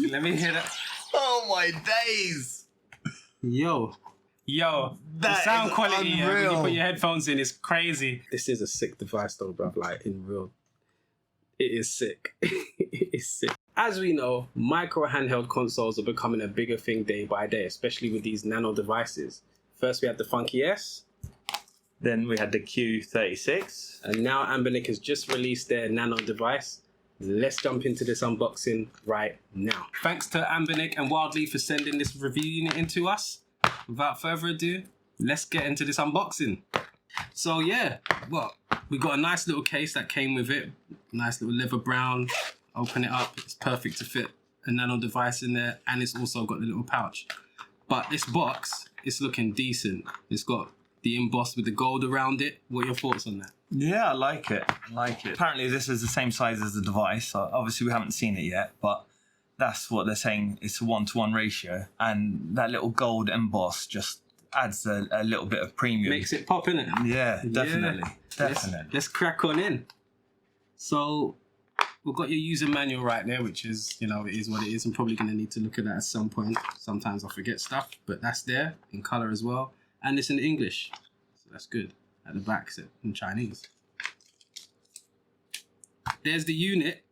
Let me hear that. Oh my days! Yo, the That sound is quality when you unreal. put your headphones in is crazy. This is a sick device though, bruv, like in real. It is sick. It is sick. As we know, micro handheld consoles are becoming a bigger thing day by day, especially with these nano devices. First we had the Funky S, Then we had the Q36. and now Anbernic has just released their nano device. Let's jump into this unboxing right now. Thanks to Anbernic and Wildly for sending this review unit in to us. Without further ado, let's get into this unboxing. So yeah, well, we got a nice little case that came with it. Nice little leather brown. Open it up, it's perfect to fit a nano device in there, and it's also got the little pouch. But this box, it's looking decent. It's got the embossed with the gold around it. What are your thoughts on that? Yeah, I like it. Apparently this is the same size as the device. So obviously we haven't seen it yet, but that's what they're saying. It's a 1-to-1 ratio. And that little gold emboss just adds a little bit of premium. Makes it pop, innit? Yeah, definitely. Yeah. Definitely. Let's crack on in. So we've got your user manual right there, which is, you know, it is what it is. I'm probably going to need to look at that at some point. Sometimes I forget stuff, but that's there in color as well. And it's in English, so that's good. At the back, it's in Chinese. There's the unit.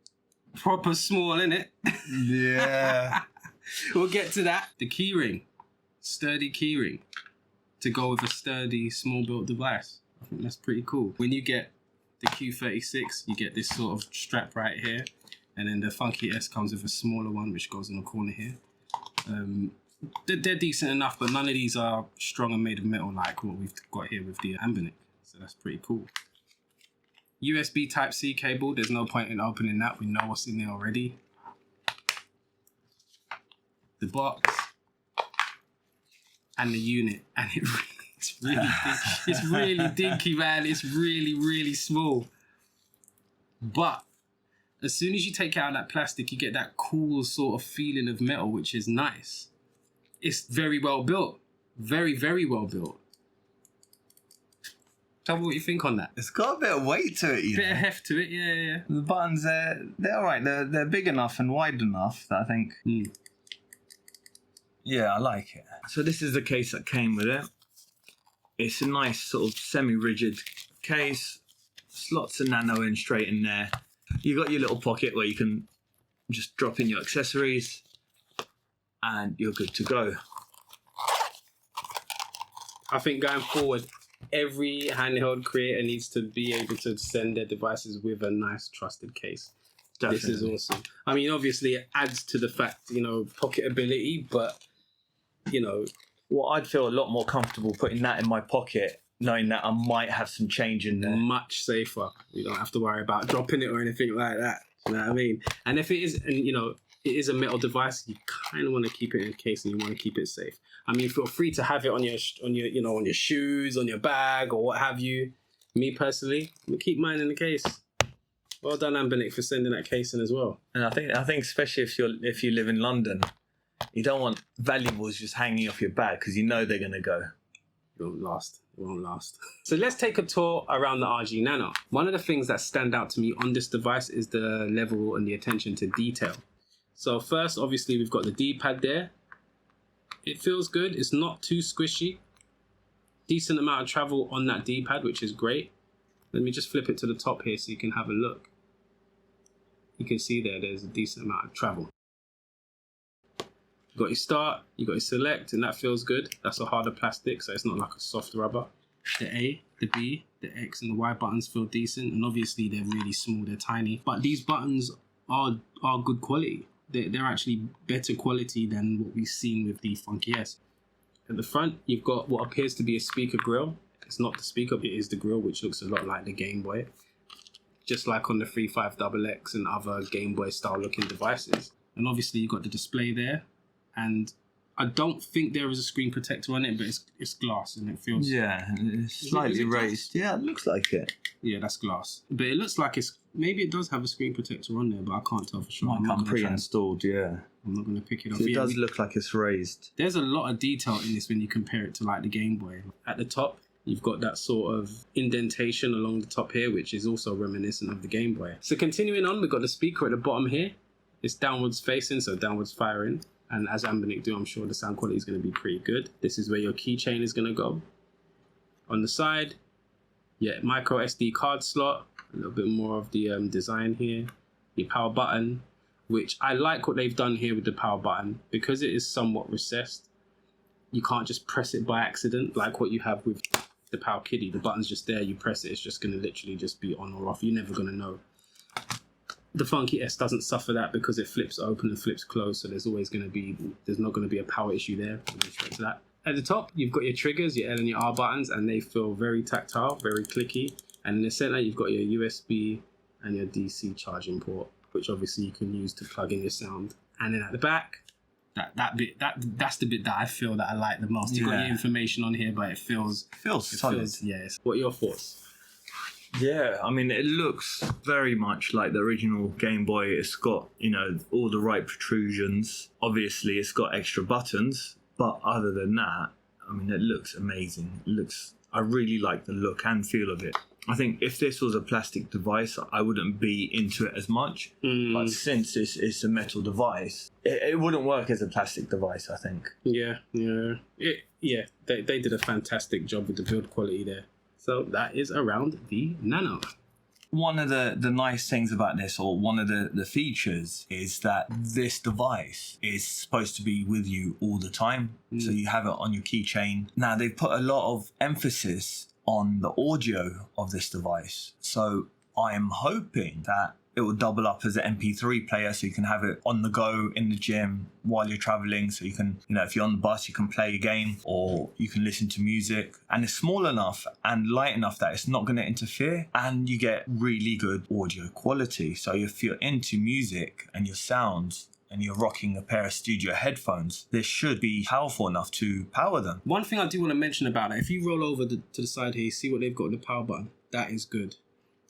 Proper small, innit? Yeah. We'll get to that. The keyring. Sturdy keyring. To go with a sturdy, small built device. I think that's pretty cool. When you get the Q36, you get this sort of strap right here. And then the Funky S comes with a smaller one, which goes in the corner here. They're decent enough, but none of these are strong and made of metal like what we've got here with the Anbernic. So that's pretty cool. USB Type-C cable, there's no point in opening that. We know what's in there already. The box. And the unit. And it's really dinky, man. It's really, really small. But as soon as you take out that plastic, you get that cool sort of feeling of metal, which is nice. It's very well built. Very, very well built. Tell me what you think on that. It's got a bit of weight to it, you Bit know. of heft to it, yeah. The buttons, they're all right. They're big enough and wide enough that I think... Yeah, I like it. So this is the case that came with it. It's a nice sort of semi-rigid case. Slots of nano in straight in there. You got your little pocket where you can just drop in your accessories and you're good to go. I think going forward, every handheld creator needs to be able to send their devices with a nice trusted case. Definitely. This is awesome. I mean, obviously it adds to the fact, you know, pocketability, but, you know... Well, I'd feel a lot more comfortable putting that in my pocket, knowing that I might have some change in there. Much safer. You don't have to worry about dropping it or anything like that. You know what I mean? And if it is, and you know, it is a metal device, you kind of want to keep it in a case and you want to keep it safe. I mean, feel free to have it on your, you know, on your shoes, on your bag, or what have you. Me personally, I keep mine in the case. Well done, Anbernic, for sending that case in as well. And I think especially if you live in London, you don't want valuables just hanging off your bag because you know they're going to go. It won't last. It won't last. So let's take a tour around the RG Nano. One of the things that stand out to me on this device is the level and the attention to detail. So first, obviously, we've got the D-pad there. It feels good. It's not too squishy. Decent amount of travel on that D-pad, which is great. Let me just flip it to the top here so you can have a look. You can see there's a decent amount of travel. You got your start, you got your select, and that feels good. That's a harder plastic, so it's not like a soft rubber. The A, the B, the X, and the Y buttons feel decent, and obviously they're really small, they're tiny. But these buttons are good quality. They're actually better quality than what we've seen with the Funky S. At the front, you've got what appears to be a speaker grill. It's not the speaker, it is the grill, which looks a lot like the Game Boy. Just like on the 35XX and other Game Boy style looking devices. And obviously you've got the display there. And I don't think there is a screen protector on it, but it's glass and it feels... Yeah, it's slightly raised. Yeah, it looks like it. Yeah, that's glass. But it looks like it's... Maybe it does have a screen protector on there, but I can't tell for sure. Might come pre-installed, yeah. I'm not going to pick it up. So it does look like it's raised. There's a lot of detail in this when you compare it to like the Game Boy. At the top, you've got that sort of indentation along the top here, which is also reminiscent of the Game Boy. So continuing on, we've got the speaker at the bottom here. It's downwards facing, so downwards firing. And as Anbernic do, I'm sure the sound quality is going to be pretty good. This is where your keychain is going to go. On the side, yeah, micro SD card slot. A little bit more of the design here. The power button, which I like what they've done here with the power button. Because it is somewhat recessed, you can't just press it by accident like what you have with the Power Kiddie. The button's just there, you press it, it's just going to literally just be on or off. You're never going to know. The Funky S doesn't suffer that because it flips open and flips closed, so there's not going to be a power issue there. We'll go straight to that. At the top, you've got your triggers, your L and your R buttons, and they feel very tactile, very clicky. And in the center, you've got your USB and your DC charging port, which obviously you can use to plug in your sound. And then at the back, that's the bit that I feel that I like the most. You've got your information on here, but it feels solid. Yes. What are your thoughts? Yeah, I mean, it looks very much like the original Game Boy. It's got, all the right protrusions. Obviously, it's got extra buttons, but other than that, I mean, it looks amazing. I really like the look and feel of it. I think if this was a plastic device, I wouldn't be into it as much. But since it's a metal device, it wouldn't work as a plastic device, I think. Yeah. They did a fantastic job with the build quality there. So that is around the Nano. One of the nice things about this, or one of the features, is that this device is supposed to be with you all the time. So you have it on your keychain. Now, they've put a lot of emphasis on the audio of this device. So I am hoping that it will double up as an MP3 player, so you can have it on the go in the gym while you're traveling. So you can, if you're on the bus, you can play a game or you can listen to music. And it's small enough and light enough that it's not going to interfere, and you get really good audio quality. So if you're into music and your sounds and you're rocking a pair of studio headphones, this should be powerful enough to power them. One thing I do want to mention about it, if you roll over to the side here, you see what they've got in the power button. That is good.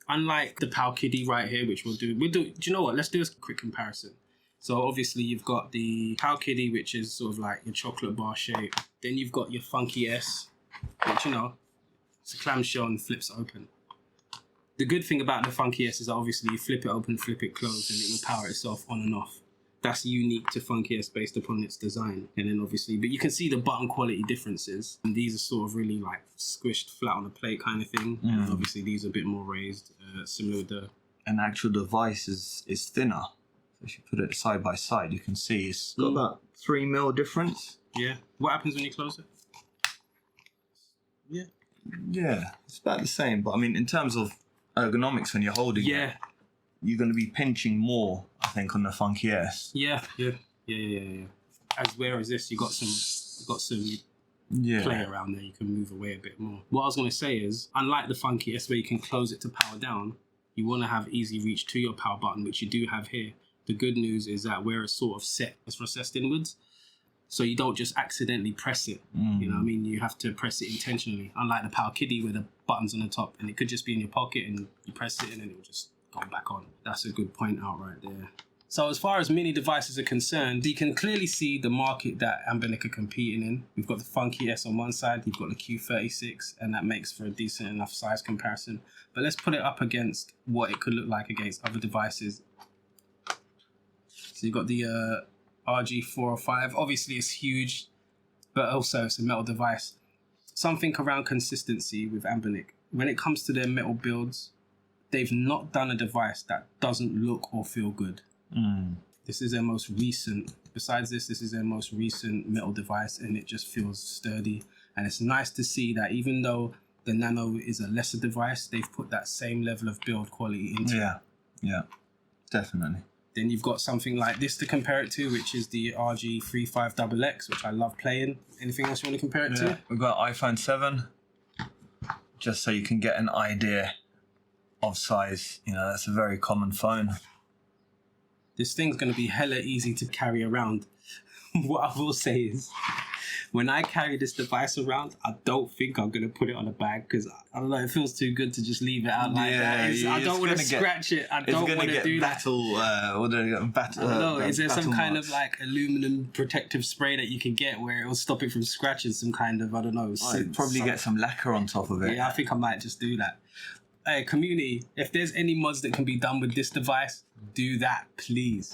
Unlike the Power Kiddie right here, which we'll do. Do you know what? Let's do a quick comparison. So obviously you've got the Power Kiddie, which is sort of like your chocolate bar shape. Then you've got your Funky S, which it's a clamshell and flips open. The good thing about the Funky S is that obviously you flip it open, flip it closed, and it will power itself on and off. That's unique to Funky S based upon its design. And then obviously, but you can see the button quality differences. And these are sort of really like squished flat on the plate kind of thing. And obviously these are a bit more raised, similar with the... An actual device is thinner. So if you put it side by side, you can see it's got about 3mm difference. Yeah. What happens when you close it? Yeah, it's about the same. But I mean, in terms of ergonomics when you're holding it, you're going to be pinching more, I think, on the Funky S. Yeah. Whereas this, you got some play around there. You can move away a bit more. What I was going to say is, unlike the Funky S, where you can close it to power down, you want to have easy reach to your power button, which you do have here. The good news is that where it's sort of set, it's recessed inwards, so you don't just accidentally press it. You know what I mean? You have to press it intentionally. Unlike the Power Kiddie, where the button's on the top, and it could just be in your pocket, and you press it, and then it will just go back on. That's a good point out right there. So as far as mini devices are concerned, you can clearly see the market that Anbernic are competing in. We've got the Funky S on one side, you've got the Q36, and that makes for a decent enough size comparison. But let's put it up against what it could look like against other devices. So you've got the RG 405. Obviously it's huge, but also it's a metal device. Something around consistency with Anbernic. When it comes to their metal builds, they've not done a device that doesn't look or feel good. This is their most recent. Besides this is their most recent metal device, and it just feels sturdy. And it's nice to see that even though the Nano is a lesser device, they've put that same level of build quality into it. Yeah, definitely. Then you've got something like this to compare it to, which is the RG 35XX, which I love playing. Anything else you want to compare it to? We've got iPhone 7, just so you can get an idea of size. That's a very common phone. This thing's going to be hella easy to carry around. What I will say is, when I carry this device around, I don't think I'm going to put it on a bag, because I don't know, it feels too good to just leave it out like that. I don't want to scratch it. I don't want to do that. Is there some kind of like aluminum protective spray that you can get where it will stop it from scratching some kind of, I don't know. Probably get some lacquer on top of it. Yeah, I think I might just do that. Hey, community, if there's any mods that can be done with this device, do that, please.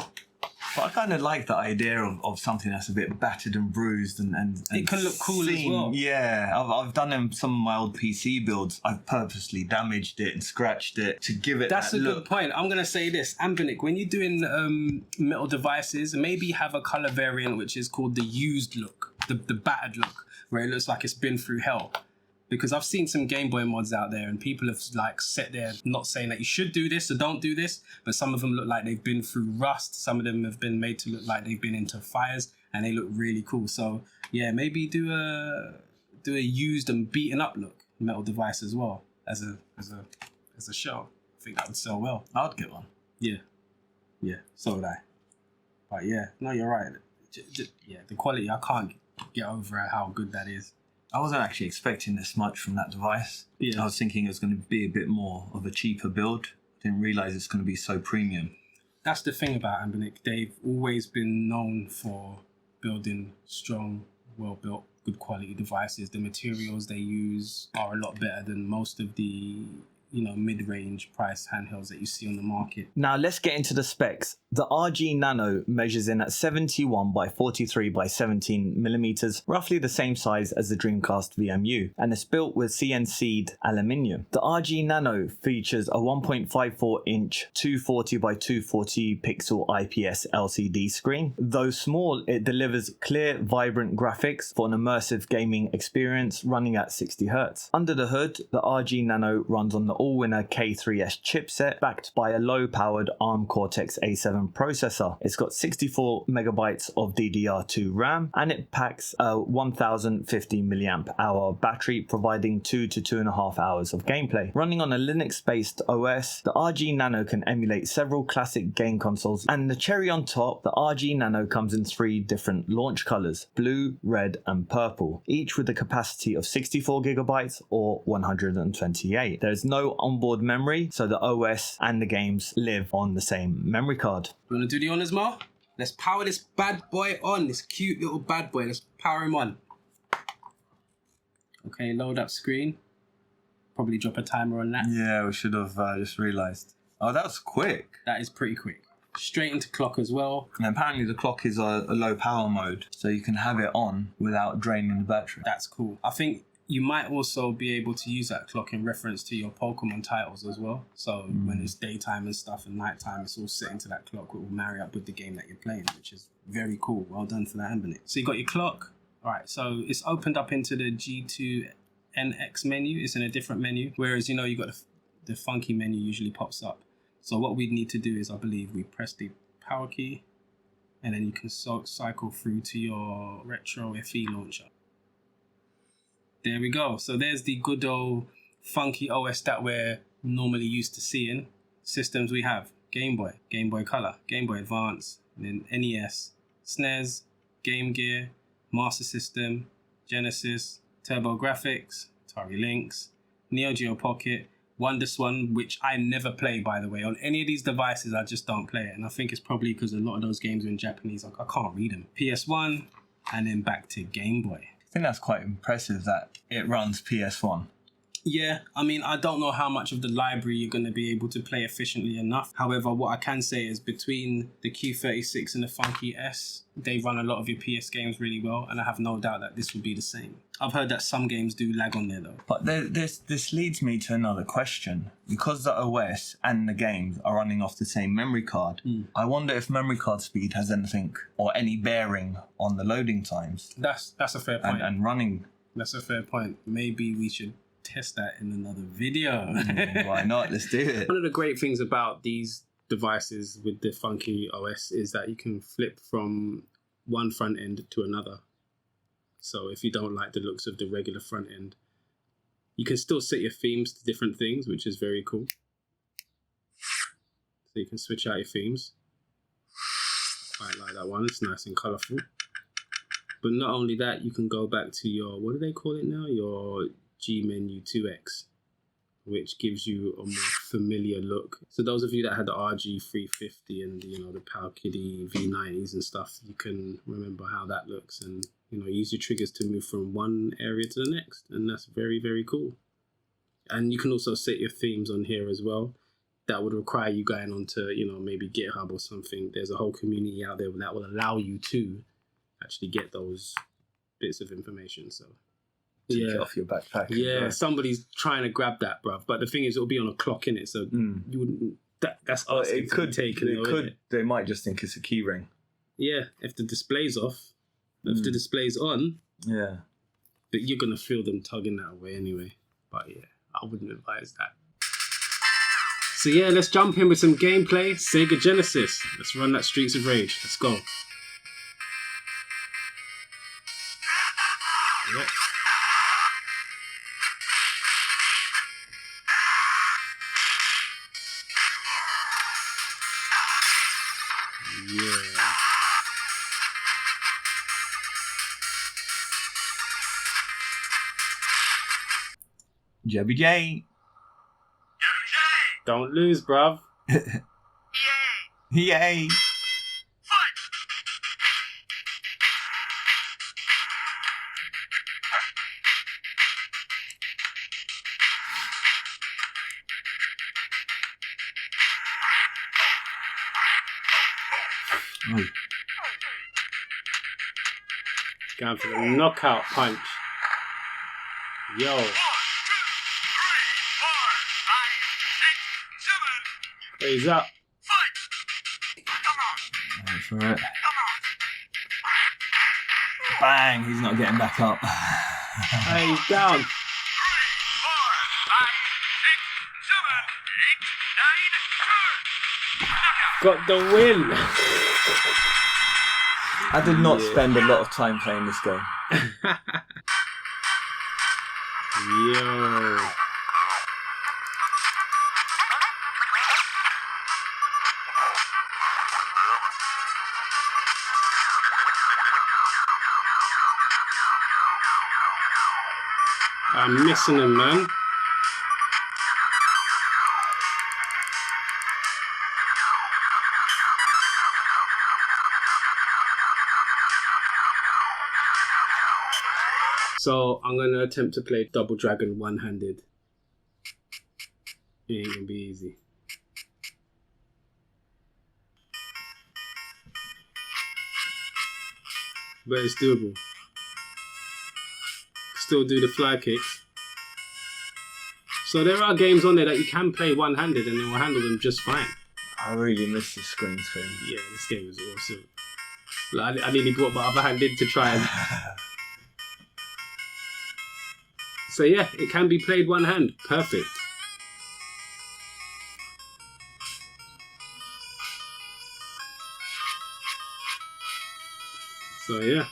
But I kind of like the idea of something that's a bit battered and bruised and it can look cool as well. Yeah, I've done them some of my old PC builds. I've purposely damaged it and scratched it to give it That's that a look. good point. I'm going to say this. Anbernic, when you're doing metal devices, maybe have a colour variant which is called the used look, the battered look, where it looks like it's been through hell. Because I've seen some Game Boy mods out there and people have like sat there not saying that you should do this or don't do this, but some of them look like they've been through rust. Some of them have been made to look like they've been into fires and they look really cool. So yeah, maybe do a used and beaten up look metal device as well as a show. I think that would sell well. I'd get one. Yeah, so would I. But yeah, no, you're right. Yeah, the quality, I can't get over how good that is. I wasn't actually expecting this much from that device. Yeah. I was thinking it was going to be a bit more of a cheaper build. Didn't realise it's going to be so premium. That's the thing about Anbernic. They've always been known for building strong, well-built, good quality devices. The materials they use are a lot better than most of the mid-range price handhelds that you see on the market. Now let's get into the specs. The RG Nano measures in at 71 by 43 by 17 millimeters, roughly the same size as the Dreamcast VMU, and it's built with CNC'd aluminium. The RG Nano features a 1.54 inch 240 by 240 pixel IPS LCD screen. Though small, it delivers clear, vibrant graphics for an immersive gaming experience running at 60 Hz. Under the hood, the RG Nano runs on the all-winner K3S chipset, backed by a low-powered ARM Cortex A7 processor. It's got 64 megabytes of DDR2 RAM, and it packs a 1050 milliamp hour battery, providing 2 to 2.5 hours of gameplay. Running on a Linux-based OS, the RG Nano can emulate several classic game consoles, and the cherry on top, the RG Nano comes in 3 different launch colors: blue, red, and purple, each with a capacity of 64 gigabytes or 128. There's no onboard memory, so the OS and the games live on the same memory card. You want to do the honours, Mo? Let's power this bad boy on, this cute little bad boy. Let's power him on. Okay, load up screen. Probably drop a timer on that. Yeah, we should have just realised. Oh, that was quick. That is pretty quick. Straight into clock as well. And apparently the clock is a low power mode, so you can have it on without draining the battery. That's cool. I think you might also be able to use that clock in reference to your Pokemon titles as well. So when it's daytime and stuff and nighttime, it's all set into that clock, which will marry up with the game that you're playing, which is very cool. Well done for that, Anbernic. So you got your clock. All right, so it's opened up into the G2NX menu. It's in a different menu, whereas, you got the funky menu usually pops up. So what we need to do is, I believe, we press the power key, and then you can cycle through to your Retro FE launcher. There we go. So there's the good old funky OS that we're normally used to seeing. Systems we have: Game Boy, Game Boy Color, Game Boy Advance, and then NES, SNES, Game Gear, Master System, Genesis, TurboGrafx, Atari Lynx, Neo Geo Pocket, WonderSwan, which I never play, by the way. On any of these devices, I just don't play it. And I think it's probably because a lot of those games are in Japanese. I can't read them. PS1, and then back to Game Boy. I think that's quite impressive that it runs PS1. Yeah, I mean, I don't know how much of the library you're going to be able to play efficiently enough. However, what I can say is between the Q36 and the Funky S, they run a lot of your PS games really well, and I have no doubt that this will be the same. I've heard that some games do lag on there, though. But this leads me to another question. Because the OS and the games are running off the same memory card, I wonder if memory card speed has anything or any bearing on the loading times. That's a fair point. And running. That's a fair point. Maybe we should test that in another video. Why not? Let's do it. One of the great things about these devices with the funky OS is that you can flip from one front end to another. So if you don't like the looks of the regular front end, you can still set your themes to different things, which is very cool. So you can switch out your themes. Quite like that one. It's nice and colourful. But not only that, you can go back to your, what do they call it now? Your G Menu 2X, which gives you a more familiar look. So those of you that had the RG 350 and the Power Kitty V90s and stuff, you can remember how that looks, and use your triggers to move from one area to the next, and that's very, very cool. And you can also set your themes on here as well. that would require you going onto, maybe GitHub or something. There's a whole community out there that will allow you to actually get those bits of information. So Take it off your backpack. Yeah, somebody's trying to grab that, bruv. But the thing is, it'll be on a clock in it, so you wouldn't. That's it could take. They might just think it's a key ring. Yeah, if the display's off, if the display's on, yeah, but you're gonna feel them tugging that away anyway. But yeah, I wouldn't advise that. So yeah, let's jump in with some gameplay. Sega Genesis. Let's run that Streets of Rage. Let's go. Yep. Yeah. Jebby J. Don't lose, bruv. Yay. Oh. Going for the knockout punch. Yo. 1, 2, 3, 4, 5, 6, 7, 8. He's up. Fight! Come on! Wait for it. Come on! Bang! He's not getting back up. Hey, he's down. 3, 4, 5, 6, 7, 8, 9, 10. Knockout. Got the win. I did not spend a lot of time playing this game. Yo. I'm missing him, man. So I'm gonna attempt to play Double Dragon one-handed. It ain't gonna be easy. But it's doable. Still do the fly kicks. So there are games on there that you can play one-handed and it will handle them just fine. I really miss the screen. Yeah, this game is awesome. Like, I nearly brought my other hand in to try and... So yeah, it can be played one hand. Perfect. So yeah.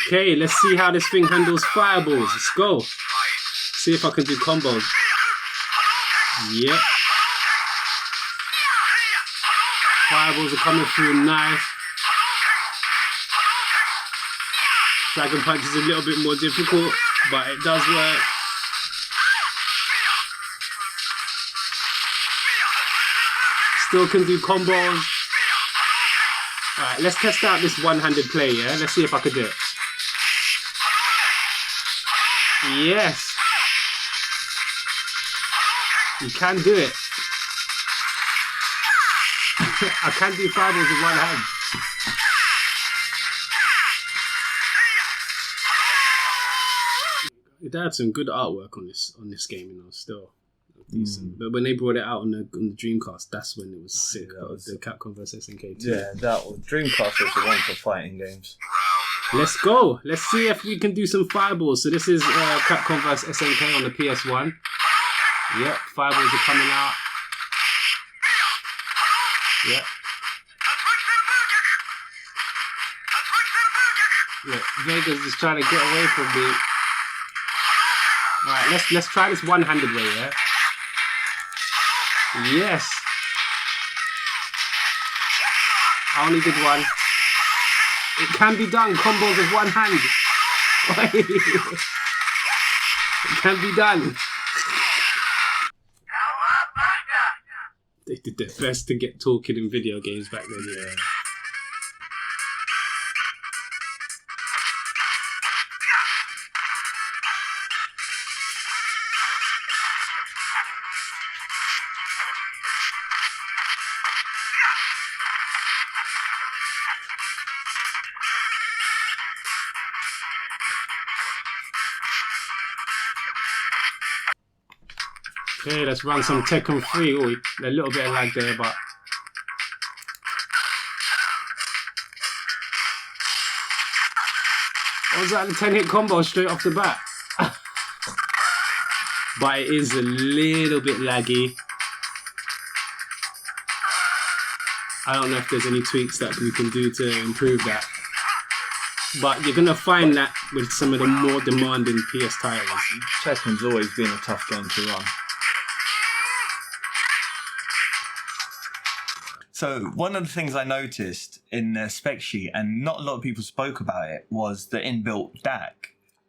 Okay, let's see how this thing handles fireballs. Let's go. See if I can do combos. Yep. Fireballs are coming through nice. Dragon Punch is a little bit more difficult, but it does work. Still can do combos. Alright, let's test out this one-handed play, yeah? Let's see if I can do it. Yes! You can do it. I can do fireballs with one hand. They had some good artwork on this game, you know, still. Decent. But when they brought it out on the Dreamcast, that's when it was sick. The Capcom vs SNK 2. Yeah, that was Dreamcast was the one for fighting games. Let's go. Let's see if we can do some fireballs. So this is Capcom vs SNK on the PS1. Yep, fireballs are coming out. Yep. Look, Vegas is trying to get away from me. Alright, let's try this one-handed way, yeah? Yes. I only did one. It can be done. Combos with one hand. It can be done. They did their best to get talking in video games back then, yeah. Okay, let's run some Tekken 3. Oh, a little bit of lag there, but... What was that? The 10-hit combo straight off the bat. But it is a little bit laggy. I don't know if there's any tweaks that we can do to improve that. But you're going to find that with some of the more demanding PS titles. Tekken's always been a tough game to run. So one of the things I noticed in the spec sheet, and not a lot of people spoke about it, was the inbuilt DAC.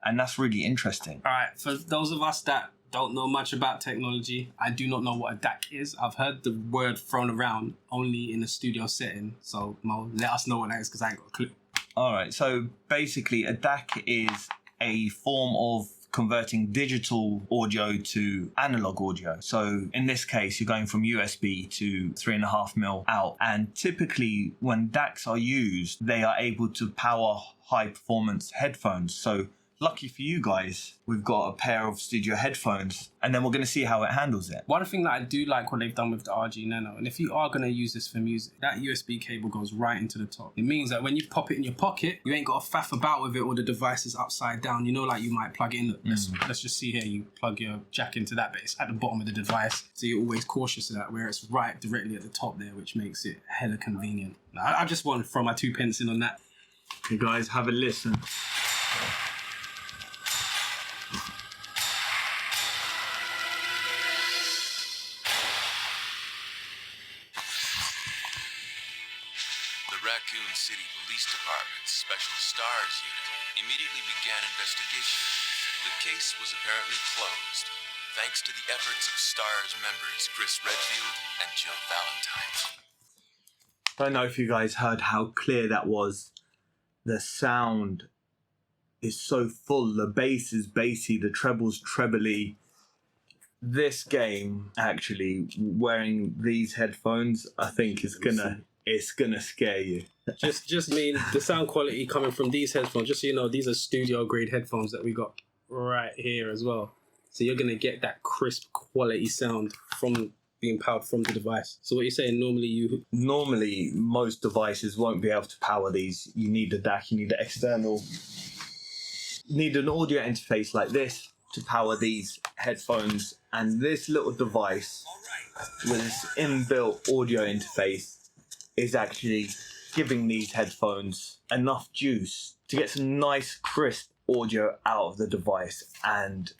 And that's really interesting. All right, for those of us that don't know much about technology, I do not know what a DAC is. I've heard the word thrown around only in a studio setting. So Mo, let us know what that is, because I ain't got a clue. All right, so basically a DAC is a form of converting digital audio to analog audio. So in this case, you're going from USB to 3.5mm out. And typically when DACs are used, they are able to power high performance headphones. So lucky for you guys, we've got a pair of studio headphones, and then we're going to see how it handles it. One thing that I do like what they've done with the RG Nano, and if you are going to use this for music, that USB cable goes right into the top. It means that when you pop it in your pocket, you ain't got to faff about with it or the device is upside down. You know, like you might plug it in. Let's just see here, you plug your jack into that, but it's at the bottom of the device. So you're always cautious of that, where it's right directly at the top there, which makes it hella convenient. I just want to throw my 2 pence in on that. You guys have a listen. Raccoon City Police Department's Special Stars Unit immediately began investigation. The case was apparently closed, thanks to the efforts of Stars members Chris Redfield and Jill Valentine. I don't know if you guys heard how clear that was. The sound is so full. The bass is bassy, the treble's trebly. This game, actually, wearing these headphones, I think is it's gonna scare you. Just mean the sound quality coming from these headphones, just so you know, these are studio grade headphones that we got right here as well. So you're gonna get that crisp quality sound from being powered from the device. So what you're saying, normally most devices won't be able to power these. You need a DAC, you need an external, you need an audio interface like this to power these headphones, and this little device with this inbuilt audio interface is actually giving these headphones enough juice to get some nice crisp audio out of the device. And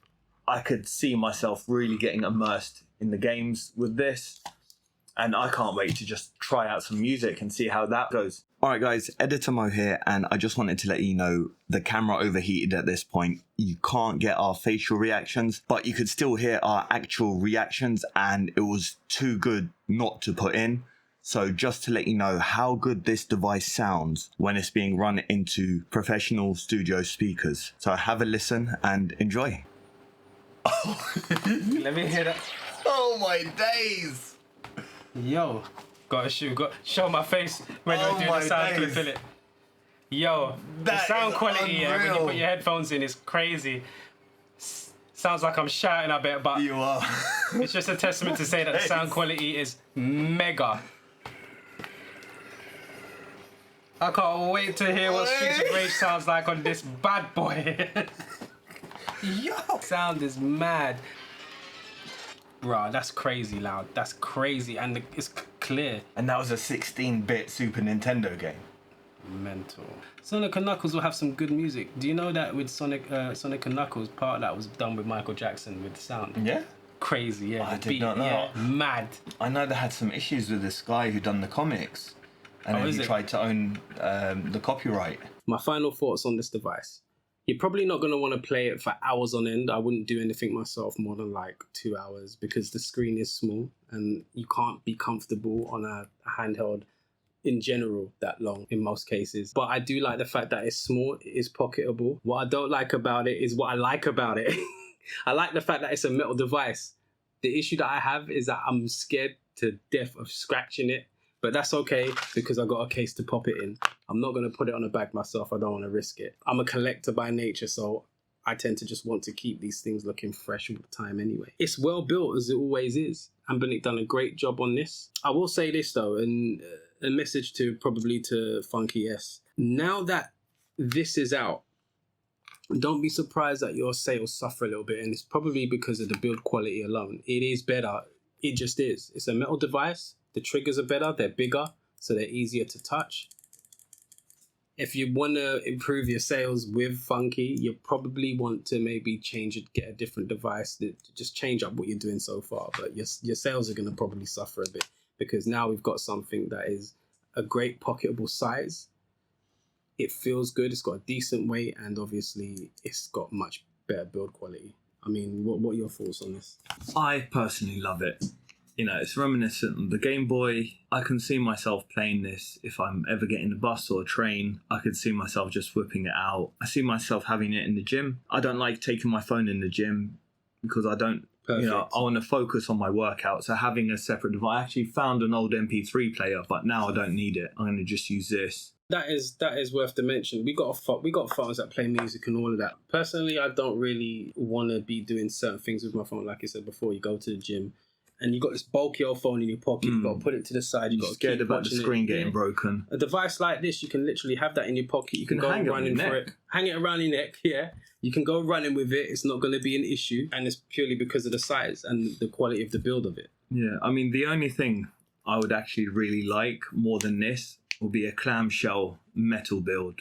I could see myself really getting immersed in the games with this, and I can't wait to just try out some music and see how that goes. Alright guys, Editor Mo here, and I just wanted to let you know the camera overheated at this point. You can't get our facial reactions, but you could still hear our actual reactions, and it was too good not to put in. So just to let you know how good this device sounds when it's being run into professional studio speakers. So have a listen and enjoy. let me hear that. Oh my days! Yo, gotta show my face when you're doing the sound clip, innit? Yo, the sound quality, yeah, when you put your headphones in, is crazy. Sounds like I'm shouting a bit, but you are. It's just a testament to say that the sound quality is mega. I can't wait to hear what Streets of Rage sounds like on this bad boy. Yo, sound is mad. Bruh, that's crazy loud. That's crazy, and it's clear. And that was a 16-bit Super Nintendo game. Mental. Sonic and Knuckles will have some good music. Do you know that with Sonic and Knuckles, part of that was done with Michael Jackson with the sound? Yeah? Crazy, yeah. I did not know. Yeah, mad. I know they had some issues with this guy who done the comics. And then he tried to own the copyright. My final thoughts on this device. You're probably not going to want to play it for hours on end. I wouldn't do anything myself more than like 2 hours because the screen is small and you can't be comfortable on a handheld in general that long in most cases. But I do like the fact that it's small, it is pocketable. What I don't like about it is what I like about it. I like the fact that it's a metal device. The issue that I have is that I'm scared to death of scratching it. But that's okay because I got a case to pop it in. I'm not going to put it on a bag myself. I don't want to risk it. I'm a collector by nature, so I tend to just want to keep these things looking fresh all the time anyway. It's well built as it always is. Anbernic done a great job on this. I will say this though, and a message to Funky S. Now that this is out, don't be surprised that your sales suffer a little bit, and it's probably because of the build quality alone. It is better. It just is. It's a metal device. The triggers are better, they're bigger, so they're easier to touch. If you want to improve your sales with Funky, you probably want to maybe change it, get a different device, just change up what you're doing so far. But your sales are going to probably suffer a bit because now we've got something that is a great pocketable size. It feels good, it's got a decent weight, and obviously it's got much better build quality. I mean, what are your thoughts on this? I personally love it. You know, it's reminiscent of the Game Boy. I can see myself playing this if I'm ever getting a bus or a train. I could see myself just whipping it out. I see myself having it in the gym. I don't like taking my phone in the gym because I don't, Perfect. you know, I want to focus on my workout. So having a separate device, I actually found an old MP3 player, but now I don't need it. I'm going to just use this. That is worth to mention. We got phones that play music and all of that. Personally, I don't really want to be doing certain things with my phone. Like I said before, you go to the gym, and you got this bulky old phone in your pocket. You got to put it to the side. You got to scared about the screen getting broken. A device like this, you can literally have that in your pocket. You can go running for it. Hang it around your neck. Yeah, you can go running with it. It's not going to be an issue, and it's purely because of the size and the quality of the build of it. Yeah, I mean, the only thing I would actually really like more than this would be a clamshell metal build,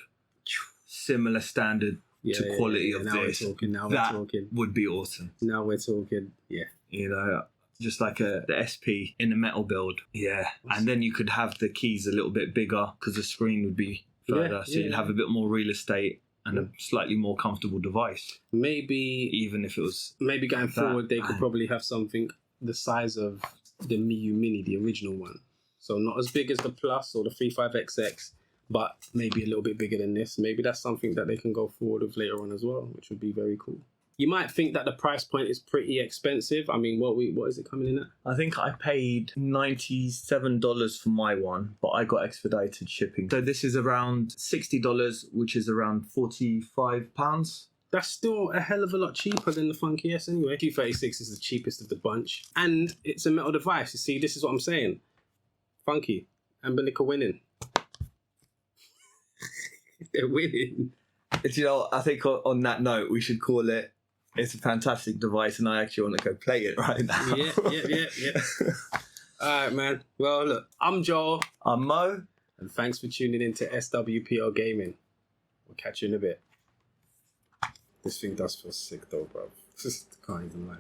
similar standard to quality of now this. We're talking. That would be awesome. Now we're talking. Yeah. You know, just like the SP in a metal build. Yeah. And then you could have the keys a little bit bigger because the screen would be further. So you'd have a bit more real estate and a slightly more comfortable device. Maybe, even if it was... Maybe going forward, they could probably have something the size of the Miu Mini, the original one. So not as big as the Plus or the 35XX, but maybe a little bit bigger than this. Maybe that's something that they can go forward with later on as well, which would be very cool. You might think that the price point is pretty expensive. I mean, what is it coming in at? I think I paid $97 for my one, but I got expedited shipping. So this is around $60, which is around £45. That's still a hell of a lot cheaper than the Funky S anyway. Q36 is the cheapest of the bunch. And it's a metal device. You see, this is what I'm saying. Funky. Anbernic are winning. They're winning. You know, I think on that note, we should call it, it's a fantastic device and I actually want to go play it right now. Yeah. All right, man. Well, look, I'm Joel. I'm Mo. And thanks for tuning in to SWPL Gaming. We'll catch you in a bit. This thing does feel sick though, bro. Can't even lie.